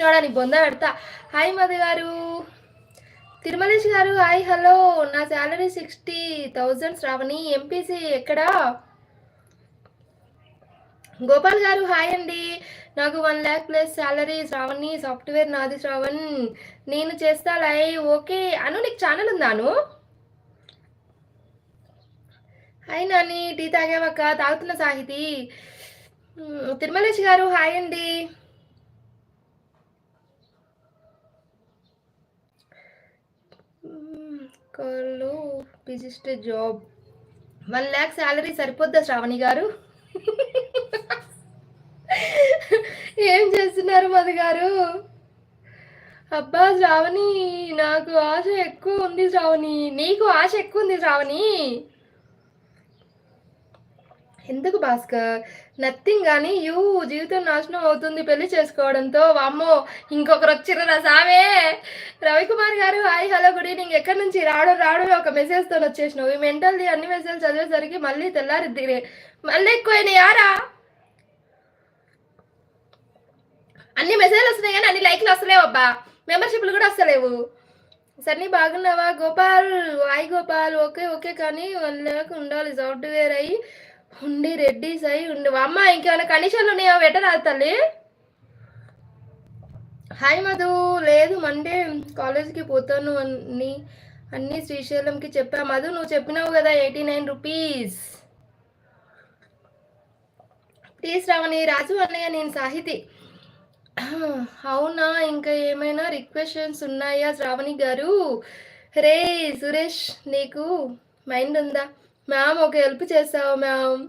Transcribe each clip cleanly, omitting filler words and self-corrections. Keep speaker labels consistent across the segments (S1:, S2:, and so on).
S1: నీ బొంద పెడతా. హాయ్ మధు గారు, తిరుమలేష్ గారు హాయ్ హలో. నా శాలరీ 60,000 శ్రావణి. ఎంపీసీ ఎక్కడా? గోపాల్ గారు హాయ్ అండి. నాకు 1 lakh plus salary Shravani. Software నాది శ్రావణ్. నేను చేస్తా లైవ్. ఓకే అను, నీకు ఛానల్ ఉందాను? హాయ్ నాని, టీ తాగావక్క? తాగుతున్న సాహితి. తిరుమలేష్ గారు హాయ్ అండి. కాల్లో బిజిస్ట్ జాబ్ 1 lakh శాలరీ సరిపోద్దా శ్రావణి గారు? ఏం చేస్తున్నారు మధు గారు? అబ్బా శ్రావణి, నాకు ఆశ ఎక్కువ ఉంది శ్రావణి. నీకు ఆశ ఎక్కువ ఉంది శ్రావణి. ఎందుకు భాస్కర్? నథింగ్ కానీ జీవితం నాశనం అవుతుంది పెళ్లి చేసుకోవడంతో. వామ్మో, ఇంకొకరు వచ్చిర్రా సామే. రవికుమార్ గారు హాయ్ హలో గుడ్ ఈవినింగ్. ఎక్కడి నుంచి? రావడం ఒక మెసేజ్తో వచ్చేసినావు. ఈ మెంటల్ది అన్ని మెసేజ్ చదివేసరికి మళ్ళీ తెల్లారిద్ది. మళ్ళీ ఎక్కువైనా యారా? అన్ని మెసేజ్లు వస్తున్నాయి కానీ అన్ని లైక్లు వస్తలేవు అబ్బా. మెంబర్షిప్లు కూడా వస్తలేవు. సన్నీ బాగున్నావా? Gopal hi Gopal. Okay okay కానీ 1 lakh ఉండాలి. సాఫ్ట్వేర్ అయ్యి ఉండి రెడ్డిస్ అయి ఉండి. అమ్మ ఇంకేమైనా కండిషన్లు ఉన్నాయా? పెట్టరాదు తల్లి. హాయ్ మధు. లేదు మండే కాలేజ్కి పోతాను అన్ని శ్రీశైలంకి చెప్పా. మధు నువ్వు చెప్పినావు కదా 89 రూపీస్. ప్లీజ్ శ్రావణి. రాజు అన్నయ్య నేను సాహితి. అవునా, ఇంకా ఏమైనా రిక్వెషన్స్ ఉన్నాయా శ్రావణి గారు? రే సురేష్, నీకు మైండ్ ఉందా? మ్యామ్ ఒక హెల్ప్ చేస్తావు మ్యామ్?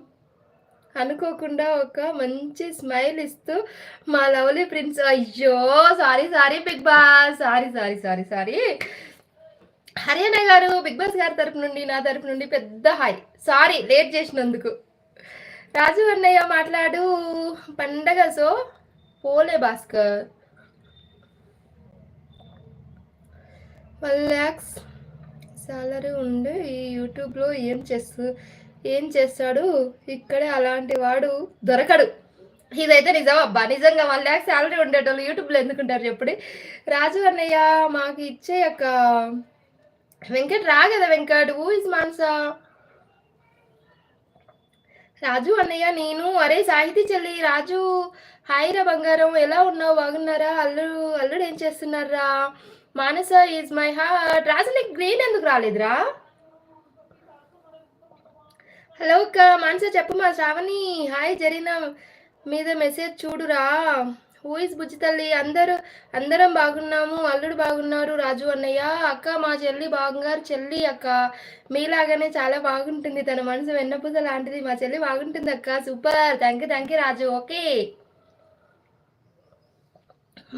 S1: అనుకోకుండా ఒక మంచి స్మైల్ ఇస్తూ మా లవ్లీ ప్రిన్స్. అయ్యో sorry Bigg Boss. Sorry Haryana garu, Bigg boss గారి తరపు నుండి నా తరపు నుండి పెద్ద హాయ్. సారీ లేట్ చేసినందుకు. రాజు అన్నయ్య మాట్లాడు. పండగ సో పోలే భాస్కర్. 1 lakhs సాలరీ ఉండి ఈ యూట్యూబ్లో ఏం చేస్తాడు? ఇక్కడే అలాంటి వాడు దొరకడు. ఇదైతే నిజం అబ్బా. నిజంగా 1 lakh శాలరీ ఉండేటోళ్ళు యూట్యూబ్లో ఎందుకుంటారు చెప్పుడి. రాజు అన్నయ్య మాకు ఇచ్చే యొక్క వెంకట్ రా కదా. Venkat who is Mansa? రాజు అన్నయ్య నేను. అరే సాహితీ చెల్లి రాజు హాయ్ రా బంగారం, ఎలా ఉన్నావు? బాగున్నారా? అల్లుడు ఏం చేస్తున్నారా? మానస ఈజ్ మై హార్ట్. రాజు నీకు గ్రీన్ ఎందుకు రాలేదురా? హలో అక్క మానస చెప్పు. మా శ్రావణి హాయ్ జరిగిన మీద మెసేజ్ చూడురా. హూ ఇస్ బుజ్జి తల్లి? అందరం బాగున్నాము. అల్లుడు బాగున్నారు. రాజు అన్నయ్య అక్క మా చెల్లి బాగున్నారు. చెల్లి అక్క మీలాగానే చాలా బాగుంటుంది. తన మనసు వెన్నపూస లాంటిది. మా చెల్లి బాగుంటుంది అక్క. Super. Thank you Raju. Okay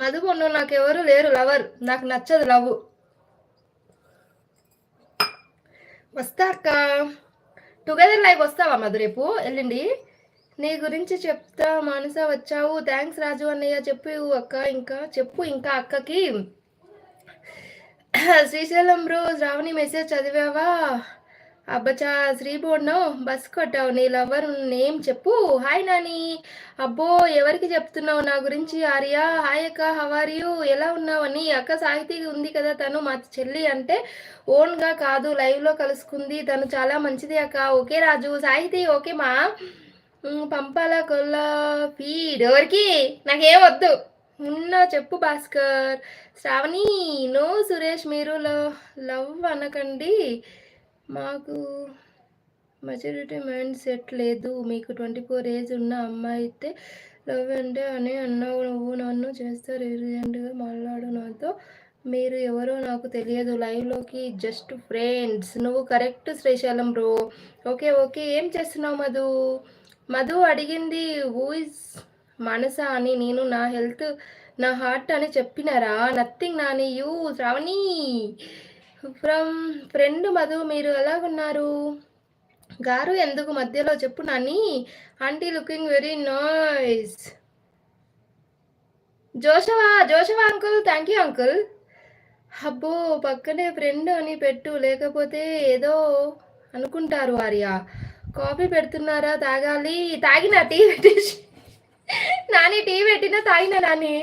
S1: Madhu పొన్ను నాకు ఎవరు లేరు లవర్. నాకు నచ్చదు లవ్. వస్తా అక్క. టుగెదర్ లైవ్ వస్తావా మధు? రేపు ఎల్లుండి నీ గురించి చెప్తా. మానస వచ్చావు. థ్యాంక్స్ రాజు అన్నయ్య. చెప్పు అక్క. ఇంకా అక్కకి శ్రీశైలం బ్రో శ్రావణి మెసేజ్ చదివావా? అబ్బచా శ్రీబోడ్నో బస్ కొట్టావు. నీ లవర్ నేమ్ చెప్పు. హాయ్ నాని. అబ్బో ఎవరికి చెప్తున్నావు నా గురించి? ఆర్య హాయ్ అక్క హవర్ యూ. ఎలా ఉన్నావు అని. అక్క సాహితీ ఉంది కదా, తను మా చెల్లి. అంటే ఓన్గా కాదు లైవ్లో కలుసుకుంది. తను చాలా మంచిది అక్క. ఓకే రాజు. సాహితీ ఓకే మా. పంపాల కొల్ల ఫీడ్ ఎవరికి? నాకేం వద్దు. ఉన్నా చెప్పు భాస్కర్. శ్రావణి నో సురేష్ మీరు లవ్ అనకండి. మాకు మెచ్యూరిటీ మైండ్ సెట్ లేదు. మీకు 24 ఏజ్ ఉన్న అమ్మాయి అయితే లవ్ అంటే అని అన్నావు. నువ్వు నన్ను చేస్తే రీసెంట్గా మాట్లాడు నాతో. మీరు ఎవరో నాకు తెలియదు. లైవ్లోకి జస్ట్ ఫ్రెండ్స్. నువ్వు కరెక్ట్ శ్రీశైలం బ్రో. ఓకే ఏం చేస్తున్నావు మధు అడిగింది హూ ఇస్ మనస అని. నేను నా హెల్త్ నా హార్ట్ అని చెప్పినారా? Nothing Nani. You Shravani from friend Madhu. మీరు ఎలాగున్నారు గారు? ఎందుకు మధ్యలో చెప్పు Nani. Aunty looking very nice. Joshua uncle. Thank you uncle. అబ్బో పక్కనే ఫ్రెండ్ అని పెట్టు, లేకపోతే ఏదో అనుకుంటారు. ఆర్య కాఫీ పెడుతున్నారా? తాగాలి. తాగిన టీ పెట్టేసి నాని. టీ పెట్టినా తాగినా నాని.